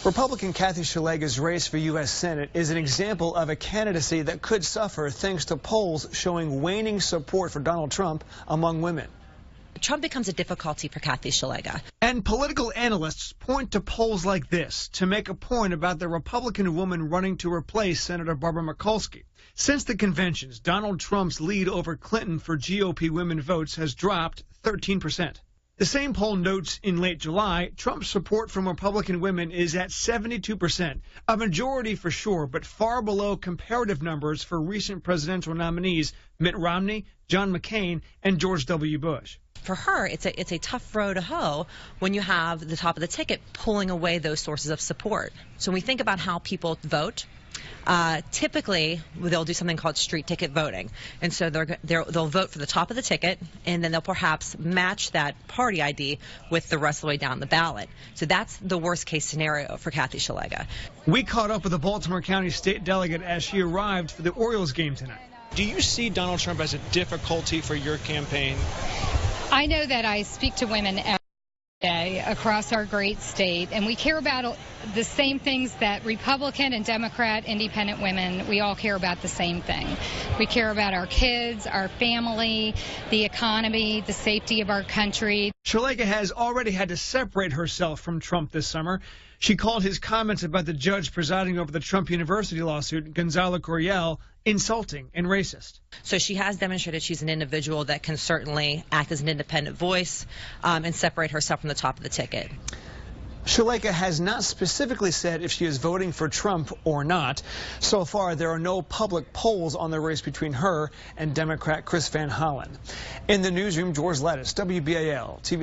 Republican Kathy Szeliga's race for U.S. Senate is an example of a candidacy that could suffer thanks to polls showing waning support for Donald Trump among women. Trump becomes a difficulty for Kathy Szeliga. And political analysts point to polls like this to make a point about the Republican woman running to replace Senator Barbara Mikulski. Since the conventions, Donald Trump's lead over Clinton for GOP women votes has dropped 13%. The same poll notes in late July, Trump's support from Republican women is at 72%, a majority for sure, but far below comparative numbers for recent presidential nominees Mitt Romney, John McCain, and George W. Bush. For her, it's a tough row to hoe when you have the top of the ticket pulling away those sources of support. So when we think about how people vote, typically they'll do something called street ticket voting, and so they'll vote for the top of the ticket, and then they'll perhaps match that party ID with the rest of the way down the ballot. So that's the worst case scenario for Kathy Szeliga. We caught up with the Baltimore County state delegate as she arrived for the Orioles game tonight. Do you see Donald Trump as a difficulty for your campaign? I know that I speak to women every day across our great state, and we care about the same things that Republican and Democrat independent women, we all care about the same thing. We care about our kids, our family, the economy, the safety of our country. Szeliga has already had to separate herself from Trump this summer. She called his comments about the judge presiding over the Trump University lawsuit, Gonzalo Curiel, insulting and racist. So she has demonstrated she's an individual that can certainly act as an independent voice and separate herself from the top of the ticket. Szeliga has not specifically said if she is voting for Trump or not. So far, there are no public polls on the race between her and Democrat Chris Van Hollen. In the newsroom, George Lettuce, WBAL TV.